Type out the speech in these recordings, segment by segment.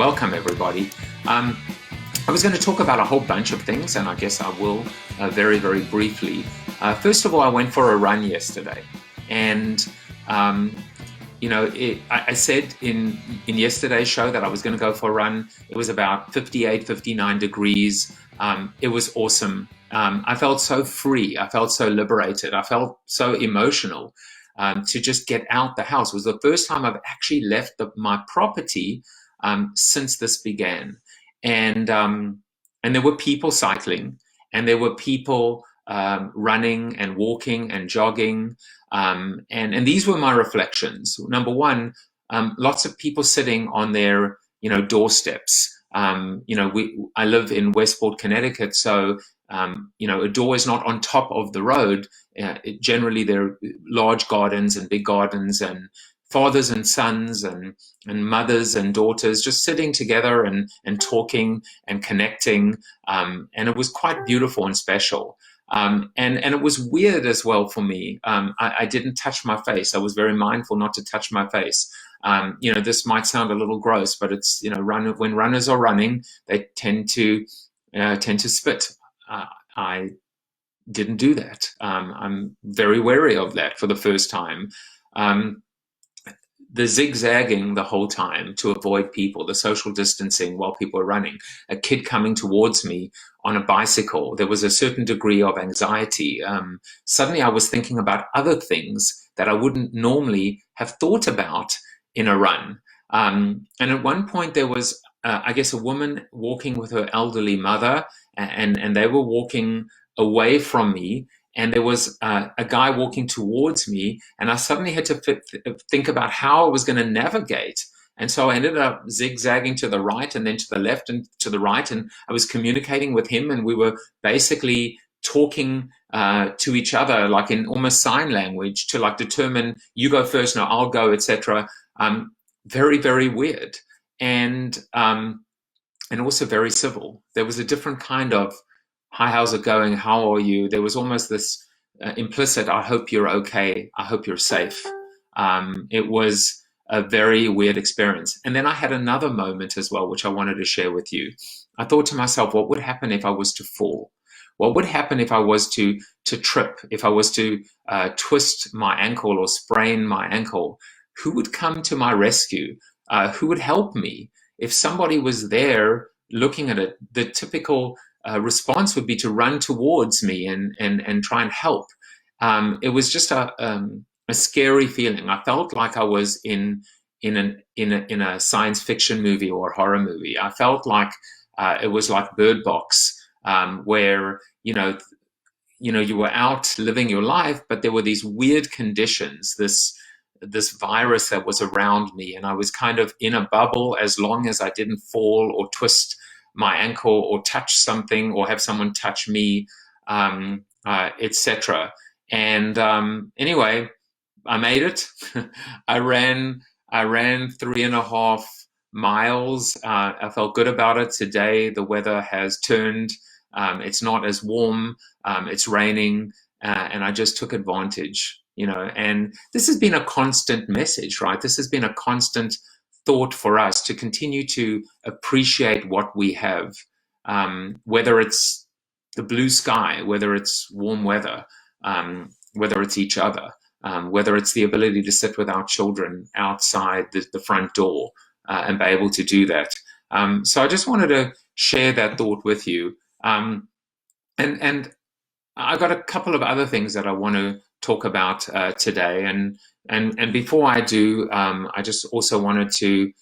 welcome everybody. I was going to talk about a whole bunch of things, and I guess I will very, very briefly. First of all, I went for a run yesterday, and I said in yesterday's show that I was going to go for a run. It was about 58, 59 degrees. It was awesome. I felt so free. I felt so liberated. I felt so emotional to just get out the house. It was the first time I've actually left my property since this began. And there were people cycling, and there were people running and walking and jogging. And these were my reflections. Number one, lots of people sitting on their, doorsteps. I live in Westport, Connecticut, so a door is not on top of the road. Generally, there are large gardens and big gardens, and fathers and sons and mothers and daughters just sitting together and talking and connecting. And it was quite beautiful and special. And it was weird as well for me. I didn't touch my face. I was very mindful not to touch my face. This might sound a little gross, but it's, when runners are running, they tend to spit. I didn't do that. I'm very wary of that for the first time. The zigzagging the whole time to avoid people, the social distancing while people are running, a kid coming towards me on a bicycle, there was a certain degree of anxiety. Suddenly I was thinking about other things that I wouldn't normally have thought about in a run. And at one point there was, I guess, a woman walking with her elderly mother, and they were walking away from me. And there was a guy walking towards me, and I suddenly had to think about how I was going to navigate. And so I ended up zigzagging to the right and then to the left and to the right, and I was communicating with him, and we were basically talking to each other like in almost sign language to like determine, you go first, no, I'll go, etc. Very, very weird, and also very civil. There was a different kind of, hi, how's it going? How are you? There was almost this implicit, I hope you're okay. I hope you're safe. It was a very weird experience. And then I had another moment as well, which I wanted to share with you. I thought to myself, what would happen if I was to fall? What would happen if I was to trip, if I was to twist my ankle or sprain my ankle? Who would come to my rescue? Who would help me? If somebody was there looking at it, the typical response would be to run towards me and try and help. It was just a scary feeling. I felt like I was in a science fiction movie or a horror movie. I felt like it was like Bird Box, where you were out living your life, but there were these weird conditions, this virus that was around me, and I was kind of in a bubble as long as I didn't fall or twist my ankle or touch something or have someone touch me, etc. And anyway, I made it. I ran 3.5 miles. I felt good about it. Today the weather has turned. It's not as warm. It's raining, and I just took advantage. And this has been a constant message, right? This has been a constant thought for us to continue to appreciate what we have, whether it's the blue sky, whether it's warm weather, whether it's each other, whether it's the ability to sit with our children outside the front door and be able to do that. So I just wanted to share that thought with you. And I got a couple of other things that I want to talk about today, and before I do, I just also wanted to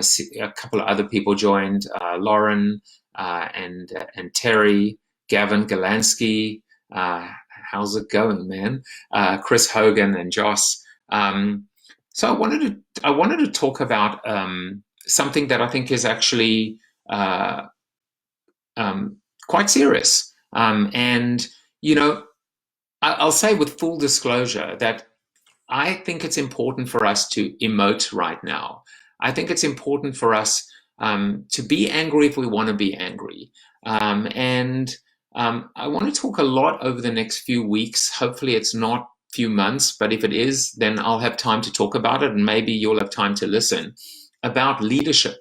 see a couple of other people joined, Lauren and Terry, Gavin Galansky. How's it going, man? Chris Hogan and Joss. So I wanted to talk about something that I think is actually quite serious, and I'll say with full disclosure that I think it's important for us to emote right now. I think it's important for us to be angry if we want to be angry. And I want to talk a lot over the next few weeks. Hopefully it's not few months, but if it is, then I'll have time to talk about it, and maybe you'll have time to listen, about leadership.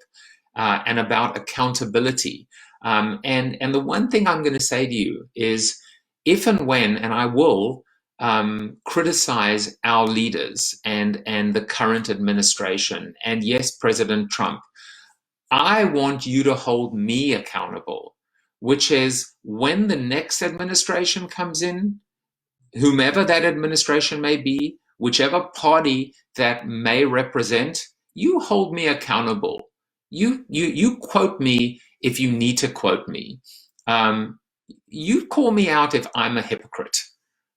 and about accountability. And the one thing I'm going to say to you is, if and when, and I will criticize our leaders and the current administration, and yes, President Trump, I want you to hold me accountable, which is when the next administration comes in, whomever that administration may be, whichever party that may represent, you hold me accountable. You quote me if you need to quote me. You call me out if I'm a hypocrite.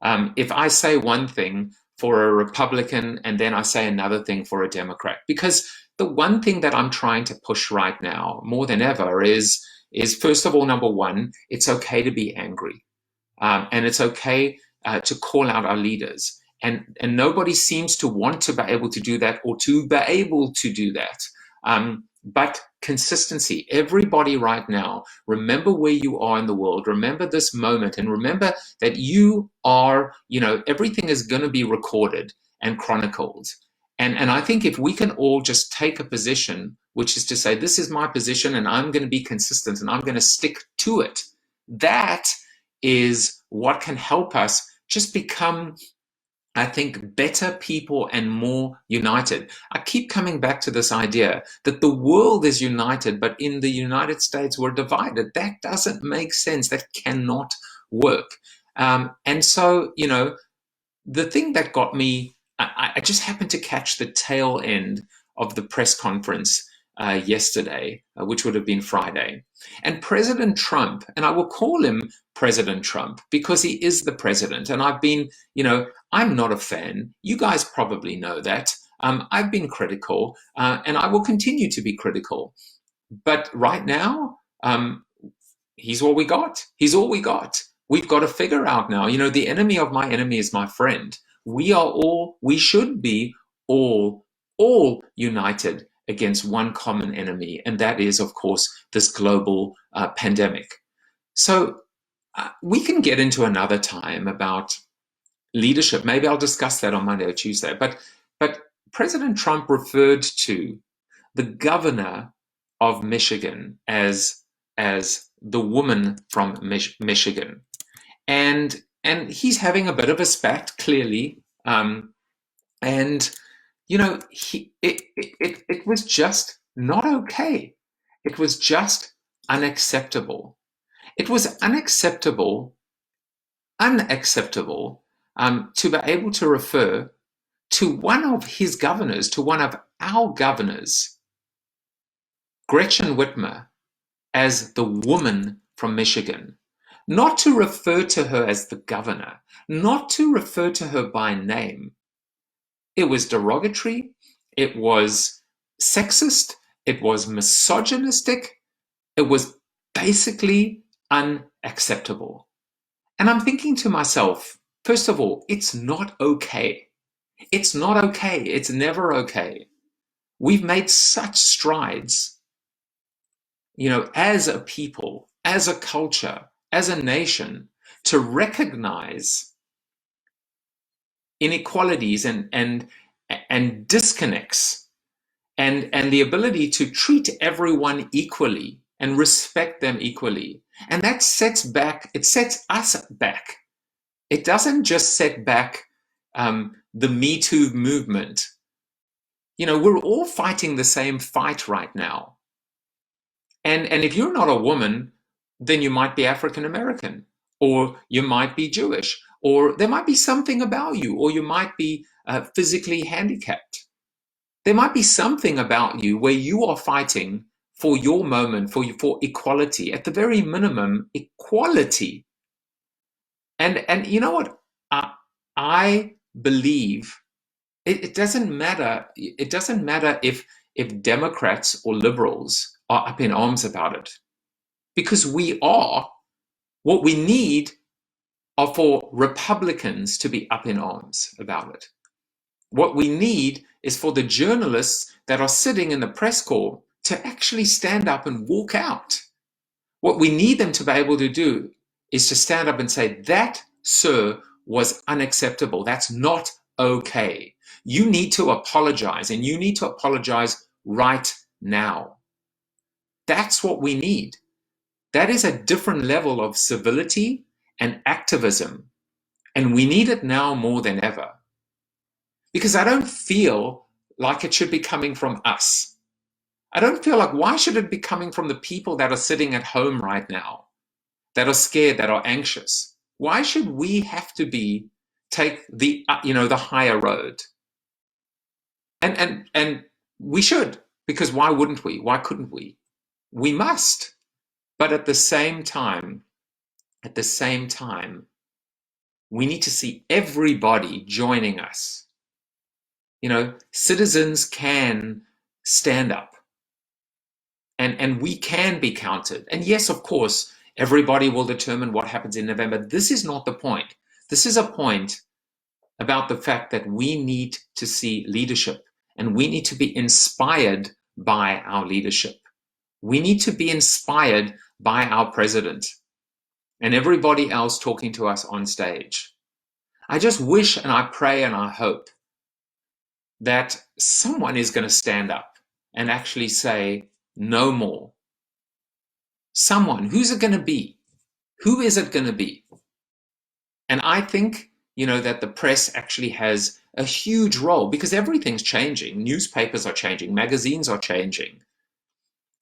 If I say one thing for a Republican and then I say another thing for a Democrat, because the one thing that I'm trying to push right now more than ever is first of all, number one, it's okay to be angry, and it's okay to call out our leaders, and nobody seems to want to be able to do that or to be able to do that. But consistency, everybody right now, remember where you are in the world, remember this moment, and remember that you are, everything is going to be recorded and chronicled. And I think if we can all just take a position, which is to say, this is my position and I'm going to be consistent and I'm going to stick to it, that is what can help us just become, I think, better people and more united. I keep coming back to this idea that the world is united, but in the United States we're divided. That doesn't make sense. That cannot work. And so, the thing that got me, I just happened to catch the tail end of the press conference yesterday, which would have been Friday. And President Trump, and I will call him President Trump because he is the president. And I've been, I'm not a fan. You guys probably know that. I've been critical, and I will continue to be critical. But right now, he's all we got. He's all we got. We've got to figure out now, the enemy of my enemy is my friend. We should be all united against one common enemy, and that is, of course, this global pandemic. So we can get into another time about leadership. Maybe I'll discuss that on Monday or Tuesday. But President Trump referred to the governor of Michigan as the woman from Michigan, and he's having a bit of a spat, clearly, and it was just not okay. It was just unacceptable. It was unacceptable to be able to refer to one of his governors, to one of our governors, Gretchen Whitmer, as the woman from Michigan. Not to refer to her as the governor, not to refer to her by name. It was derogatory, it was sexist, it was misogynistic, it was basically unacceptable. And I'm thinking to myself, first of all, it's not okay. It's not okay. It's never okay. We've made such strides, as a people, as a culture, as a nation, to recognize inequalities and disconnects, and the ability to treat everyone equally and respect them equally. And that sets us back. It doesn't just set back the Me Too movement. We're all fighting the same fight right now. And if you're not a woman, then you might be African American, or you might be Jewish, or there might be something about you, or you might be physically handicapped. There might be something about you where you are fighting for your moment, for equality, at the very minimum, equality. And you know what? I believe it doesn't matter. It doesn't matter if Democrats or liberals are up in arms about it, because we are. What we need are for Republicans to be up in arms about it. What we need is for the journalists that are sitting in the press corps to actually stand up and walk out. What we need them to be able to do is to stand up and say, that, sir, was unacceptable. That's not okay. You need to apologize, and you need to apologize right now. That's what we need. That is a different level of civility and activism. And we need it now more than ever. Because I don't feel like it should be coming from us. I don't feel like, why should it be coming from the people that are sitting at home right now, that are scared, that are anxious? Why should we have to take the higher road? And we should, because why wouldn't we? Why couldn't we? We must. But at the same time, we need to see everybody joining us. Citizens can stand up, and we can be counted. And yes, of course, everybody will determine what happens in November. This is not the point. This is a point about the fact that we need to see leadership, and we need to be inspired by our leadership. We need to be inspired by our president and everybody else talking to us on stage. I just wish, and I pray, and I hope that someone is going to stand up and actually say, no more. Someone. Who's it going to be? Who is it going to be? And I think, that the press actually has a huge role, because everything's changing. Newspapers are changing. Magazines are changing.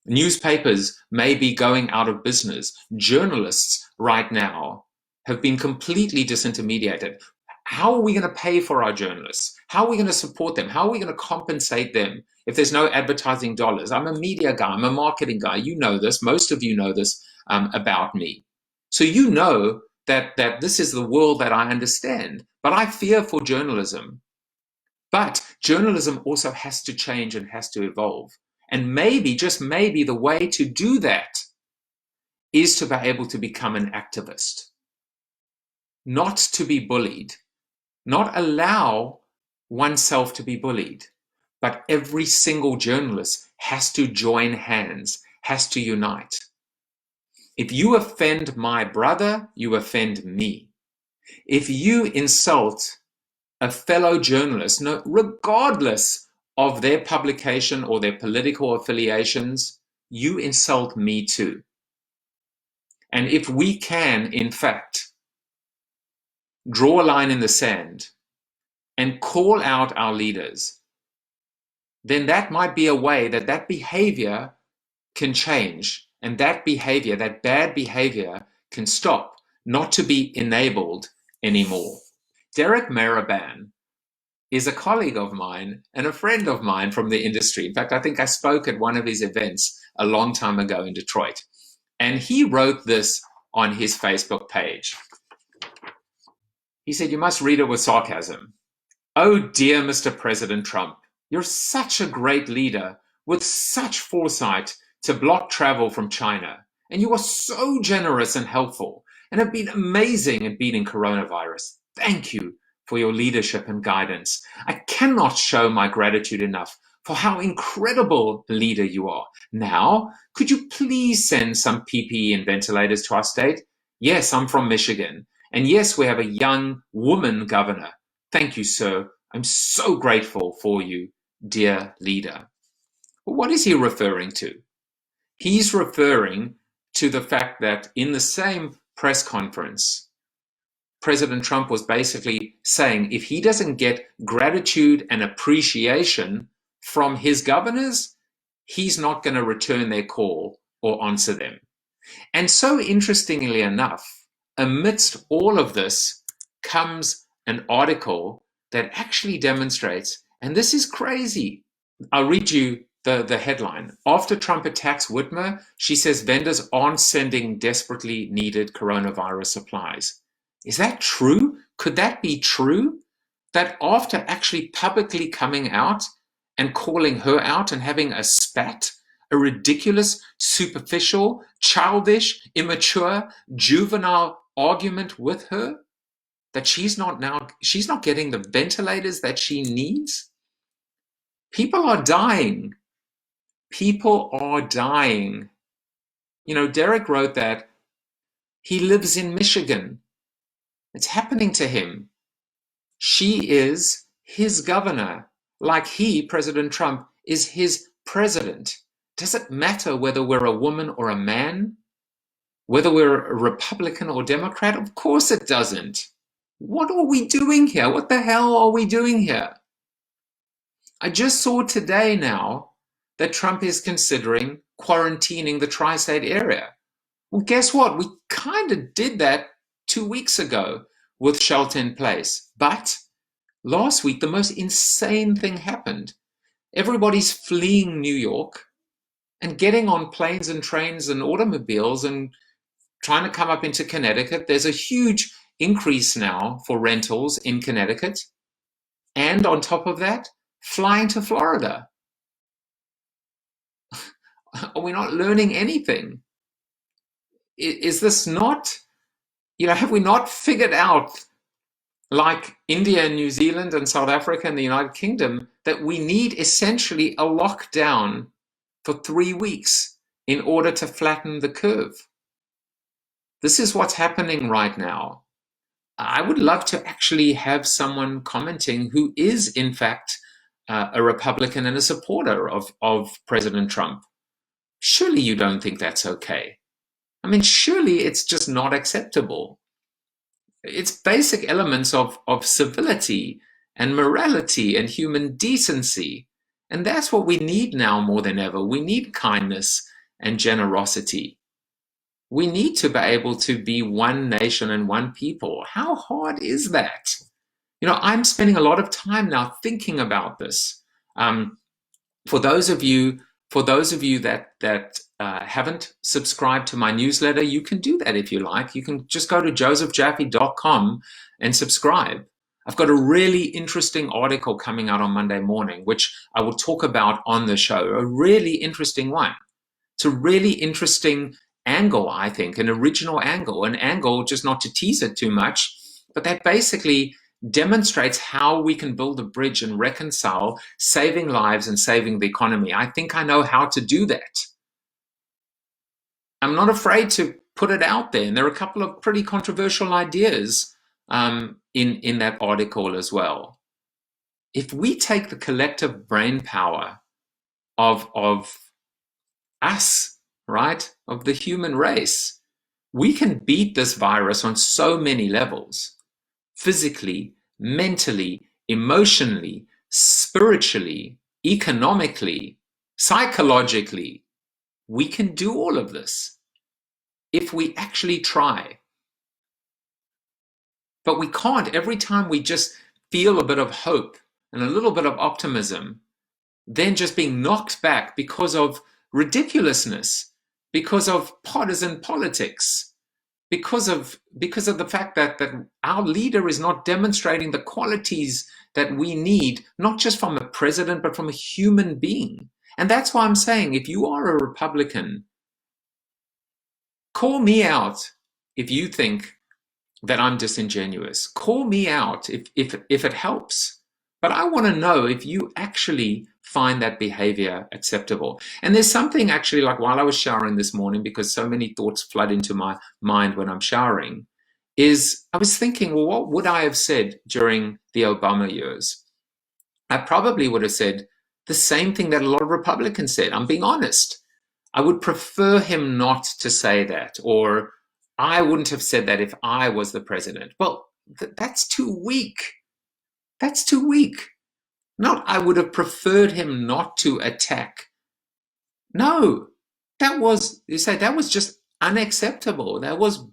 Newspapers may be going out of business. Journalists right now have been completely disintermediated. How are we going to pay for our journalists? How are we going to support them? How are we going to compensate them if there's no advertising dollars? I'm a media guy. I'm a marketing guy. You know this. Most of you know this about me. So you know that this is the world that I understand. But I fear for journalism. But journalism also has to change and has to evolve. And maybe, just maybe, the way to do that is to be able to become an activist. Not to be bullied. Not allow oneself to be bullied. But every single journalist has to join hands, has to unite. If you offend my brother, you offend me. If you insult a fellow journalist, regardless of their publication or their political affiliations, you insult me too. And if we can, in fact, draw a line in the sand and call out our leaders, then that might be a way that behavior can change, and that behavior, that bad behavior, can stop, not to be enabled anymore. Derek Maraban is a colleague of mine and a friend of mine from the industry. In fact, I think I spoke at one of his events a long time ago in Detroit. And he wrote this on his Facebook page. He said, "You must read it with sarcasm. Oh dear Mr. President Trump, you're such a great leader with such foresight to block travel from China. And you are so generous and helpful and have been amazing at beating coronavirus. Thank you for your leadership and guidance. I cannot show my gratitude enough for how incredible a leader you are. Now, could you please send some PPE and ventilators to our state? Yes, I'm from Michigan. And yes, we have a young woman governor. Thank you, sir. I'm so grateful for you, dear leader." Well, what is he referring to? He's referring to the fact that in the same press conference, President Trump was basically saying if he doesn't get gratitude and appreciation from his governors, he's not going to return their call or answer them. And so interestingly enough, amidst all of this comes an article that actually demonstrates, and this is crazy. I'll read you the headline. After Trump attacks Whitmer, she says vendors aren't sending desperately needed coronavirus supplies. Is that true? Could that be true? That after actually publicly coming out and calling her out and having a spat, a ridiculous, superficial, childish, immature, juvenile argument with her, that she's not getting the ventilators that she needs? People are dying. People are dying. Derek wrote that he lives in Michigan. It's happening to him. She is his governor, like he, President Trump, is his president. Does it matter whether we're a woman or a man? Whether we're a Republican or Democrat? Of course it doesn't. What are we doing here? What the hell are we doing here? I just saw today now that Trump is considering quarantining the tri-state area. Well, guess what? We kind of did that 2 weeks ago with shelter in place. But last week, the most insane thing happened. Everybody's fleeing New York and getting on planes and trains and automobiles and trying to come up into Connecticut. There's a huge increase now for rentals in Connecticut. And on top of that, flying to Florida. Are we not learning anything? Is this not, have we not figured out, like India and New Zealand and South Africa and the United Kingdom, that we need essentially a lockdown for 3 weeks in order to flatten the curve? This is what's happening right now. I would love to actually have someone commenting who is, in fact, a Republican and a supporter of President Trump. Surely you don't think that's okay. I mean, surely it's just not acceptable. It's basic elements of civility and morality and human decency. And that's what we need now more than ever. We need kindness and generosity. We need to be able to be one nation and one people. How hard is that? I'm spending a lot of time now thinking about this. For those of you that haven't subscribed to my newsletter, you can do that if you like. You can just go to josephjaffe.com and subscribe. I've got a really interesting article coming out on Monday morning, which I will talk about on the show. A really interesting one. It's a really interesting angle, I think, an original angle, an angle, just not to tease it too much, but that basically demonstrates how we can build a bridge and reconcile saving lives and saving the economy. I think I know how to do that. I'm not afraid to put it out there, and there are a couple of pretty controversial ideas in that article as well. If we take the collective brain power of us, right, of the human race, we can beat this virus on so many levels. Physically, mentally, emotionally, spiritually, economically, psychologically. We can do all of this if we actually try. But we can't. Every time we just feel a bit of hope and a little bit of optimism, then just being knocked back because of ridiculousness, because of partisan politics, because of the fact that our leader is not demonstrating the qualities that we need, not just from a president, but from a human being. And that's why I'm saying, if you are a Republican, call me out if you think that I'm disingenuous. Call me out if it helps. But I want to know if you actually find that behavior acceptable. And there's something actually, like while I was showering this morning, because so many thoughts flood into my mind when I'm showering, is I was thinking, well, what would I have said during the Obama years? I probably would have said the same thing that a lot of Republicans said. I'm being honest. I would prefer him not to say that, or I wouldn't have said that if I was the president. Well, that's too weak. That's too weak. Not I would have preferred him not to attack. No, that was just unacceptable. That was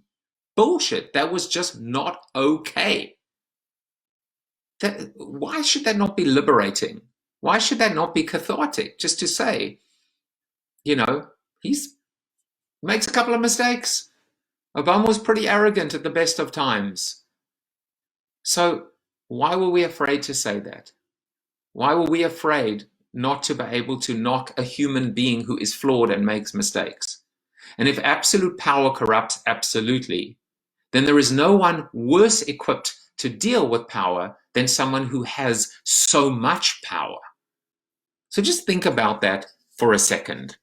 bullshit. That was just not okay. Why should that not be liberating? Why should that not be cathartic? Just to say, he makes a couple of mistakes. Obama was pretty arrogant at the best of times. So why were we afraid to say that? Why were we afraid not to be able to knock a human being who is flawed and makes mistakes? And if absolute power corrupts absolutely, then there is no one worse equipped to deal with power than someone who has so much power. So just think about that for a second.